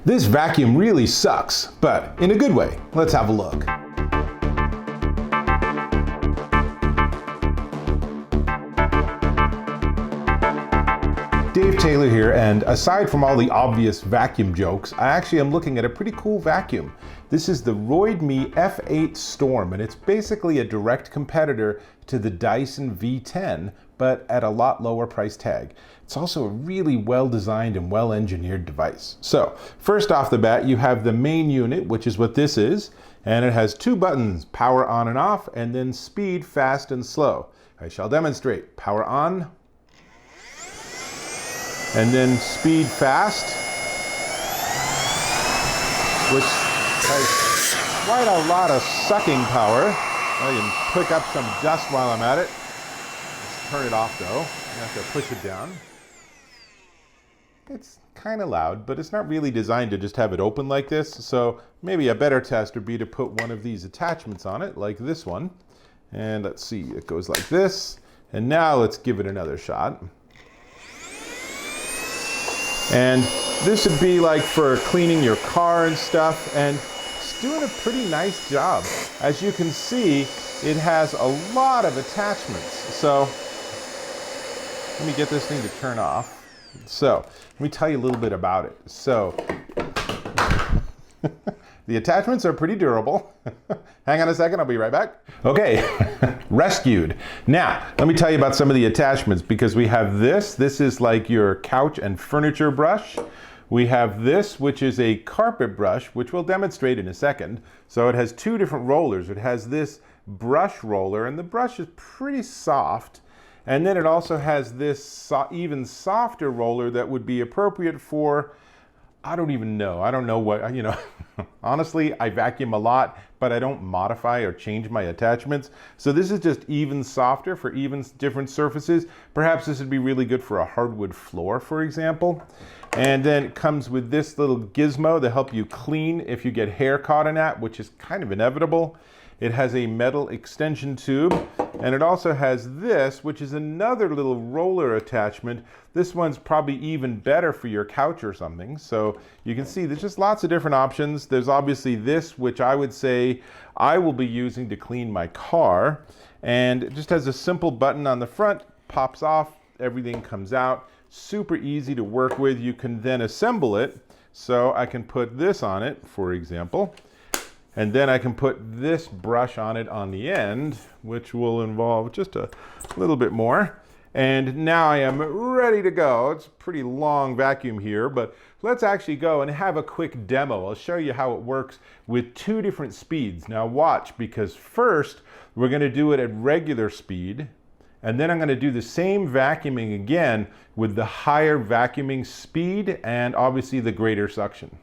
This vacuum really sucks, but in a good way. Let's have a look. Dave Taylor here, and aside from all the obvious vacuum jokes, I actually am looking at a pretty cool vacuum. This is the Roidmi F8 Storm, and it's basically a direct competitor to the Dyson V10, but at a lot lower price tag. It's also a really well-designed and well-engineered device. So, first off the bat, you have the main unit, which is what this is, and it has two buttons, power on and off, and then speed, fast, and slow. I shall demonstrate. Power on, and then speed fast, which has quite a lot of sucking power. I can pick up some dust while I'm at it. Let's turn it off though. You have to push it down. It's kind of loud, but it's not really designed to just have it open like this. So maybe a better test would be to put one of these attachments on it, like this one. And let's see, it goes like this. And now let's give it another shot. And this would be like for cleaning your car and stuff, and it's doing a pretty nice job. As you can see, it has a lot of attachments. So let me get this thing to turn off. So let me tell you a little bit about it. So the attachments are pretty durable. Hang on a second, I'll be right back. Okay, rescued. Now, let me tell you about some of the attachments, because we have this. This is like your couch and furniture brush. We have this, which is a carpet brush, which we'll demonstrate in a second. So it has two different rollers. It has this brush roller, and the brush is pretty soft. And then it also has this even softer roller that would be appropriate for, I don't even know. I don't know what, honestly, I vacuum a lot, but I don't modify or change my attachments. So this is just even softer for even different surfaces. Perhaps this would be really good for a hardwood floor, for example. And then it comes with this little gizmo to help you clean if you get hair caught in that, which is kind of inevitable. It has a metal extension tube, and it also has this, which is another little roller attachment. This one's probably even better for your couch or something. So you can see there's just lots of different options. There's obviously this, which I would say I will be using to clean my car. And it just has a simple button on the front, pops off, everything comes out. Super easy to work with. You can then assemble it. So I can put this on it, for example. And then I can put this brush on it on the end, which will involve just a little bit more. And now I am ready to go. It's a pretty long vacuum here, but let's actually go and have a quick demo. I'll show you how it works with two different speeds. Now watch, because first we're gonna do it at regular speed, and then I'm gonna do the same vacuuming again with the higher vacuuming speed and obviously the greater suction.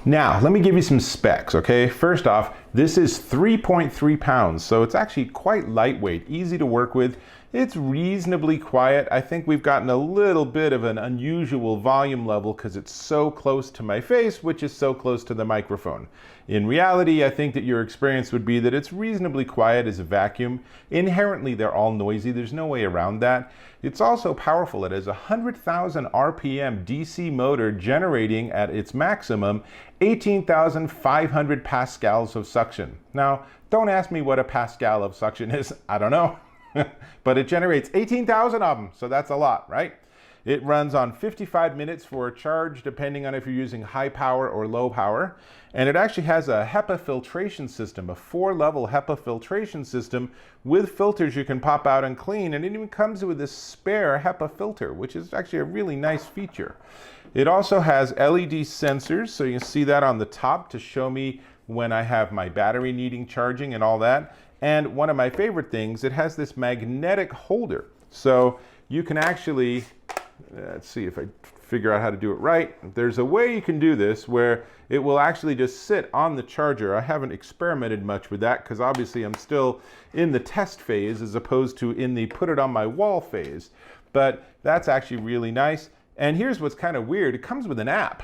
Now, let me give you some specs, okay? First off, this is 3.3 pounds, so it's actually quite lightweight, easy to work with. It's reasonably quiet. I think we've gotten a little bit of an unusual volume level because it's so close to my face, which is so close to the microphone. In reality, I think that your experience would be that it's reasonably quiet as a vacuum. Inherently, they're all noisy. There's no way around that. It's also powerful. It has a 100,000 RPM DC motor generating at its maximum 18,500 pascals of suction. Now, don't ask me what a pascal of suction is. I don't know. But it generates 18,000 of them, so that's a lot, right? It runs on 55 minutes for a charge, depending on if you're using high power or low power. And it actually has a HEPA filtration system, a 4-level HEPA filtration system with filters you can pop out and clean. And it even comes with this spare HEPA filter, which is actually a really nice feature. It also has LED sensors, so you can see that on the top to show me when I have my battery needing charging and all that. And one of my favorite things, it has this magnetic holder. So you can actually, let's see if I figure out how to do it right. There's a way you can do this where it will actually just sit on the charger. I haven't experimented much with that because obviously I'm still in the test phase as opposed to in the put it on my wall phase. But that's actually really nice. And here's what's kind of weird. It comes with an app.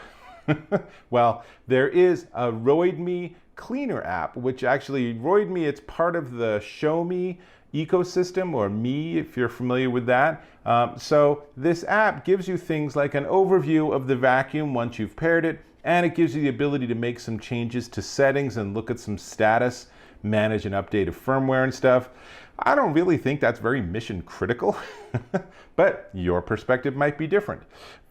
Well, there is a Roidmi cleaner app, which actually Roidmi, it's part of the Show Me ecosystem, or Me, if you're familiar with that. So this app gives you things like an overview of the vacuum once you've paired it, and it gives you the ability to make some changes to settings and look at some status, manage and update of firmware and stuff. I don't really think that's very mission critical, but your perspective might be different.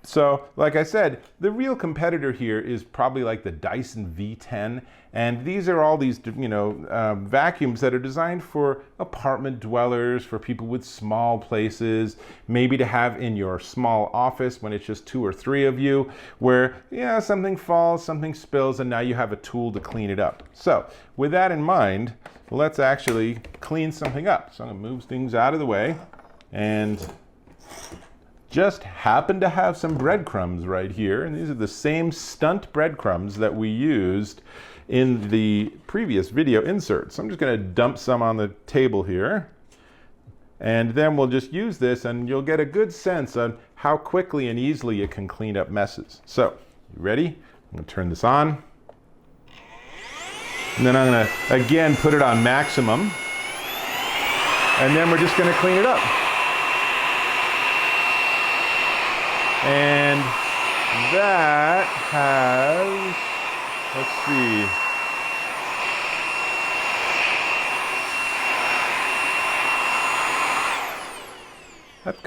So, like I said, the real competitor here is probably like the Dyson V10, and these are all these, vacuums that are designed for apartment dwellers, for people with small places, maybe to have in your small office when it's just 2 or 3 of you, where, something falls, something spills, and now you have a tool to clean it up. So, with that in mind, let's actually clean something up. So I'm gonna move things out of the way, and just happen to have some breadcrumbs right here. And these are the same stunt breadcrumbs that we used in the previous video insert. So I'm just gonna dump some on the table here. And then we'll just use this and you'll get a good sense on how quickly and easily it can clean up messes. So, you ready? I'm gonna turn this on. And then I'm gonna, again, put it on maximum. And then we're just gonna clean it up. And that has, let's see. That's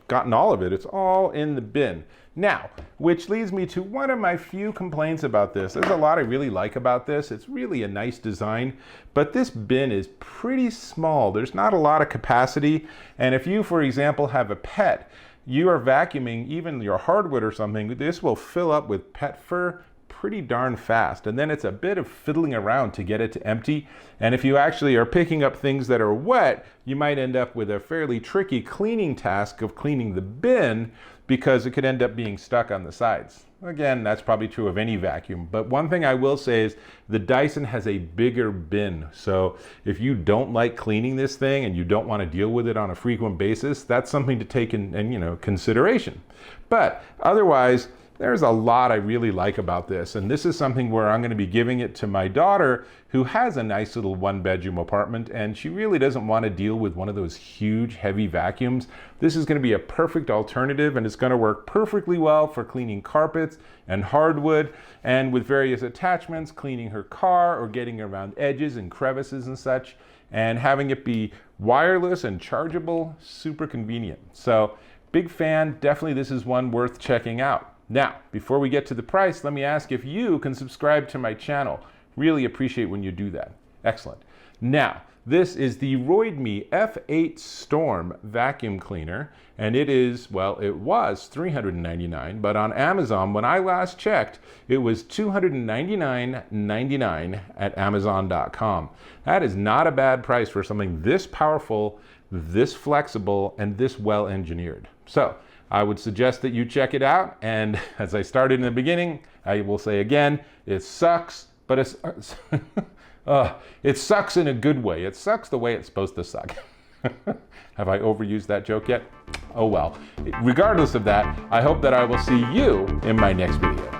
gotten all of it. It's all in the bin. Now, which leads me to one of my few complaints about this. There's a lot I really like about this. It's really a nice design, but this bin is pretty small. There's not a lot of capacity. And if you, for example, have a pet, you are vacuuming even your hardwood or something, this will fill up with pet fur pretty darn fast. And then it's a bit of fiddling around to get it to empty. And if you actually are picking up things that are wet, you might end up with a fairly tricky cleaning task of cleaning the bin because it could end up being stuck on the sides. Again, that's probably true of any vacuum. But one thing I will say is the Dyson has a bigger bin. So if you don't like cleaning this thing and you don't want to deal with it on a frequent basis, that's something to take in consideration. But otherwise, there's a lot I really like about this, and this is something where I'm going to be giving it to my daughter, who has a nice little 1-bedroom apartment, and she really doesn't want to deal with one of those huge, heavy vacuums. This is going to be a perfect alternative, and it's going to work perfectly well for cleaning carpets and hardwood, and with various attachments, cleaning her car or getting around edges and crevices and such, and having it be wireless and chargeable, super convenient. So, big fan. Definitely this is one worth checking out. Now, before we get to the price, let me ask if you can subscribe to my channel. Really appreciate when you do that. Excellent. Now, this is the Roidmi F8 Storm vacuum cleaner, and it is, well, it was $399, but on Amazon, when I last checked, it was $299.99 at Amazon.com. That is not a bad price for something this powerful, this flexible, and this well engineered. So, I would suggest that you check it out, and as I started in the beginning, I will say again, it sucks, but it sucks in a good way. It sucks the way it's supposed to suck. Have I overused that joke yet? Oh well. Regardless of that, I hope that I will see you in my next video.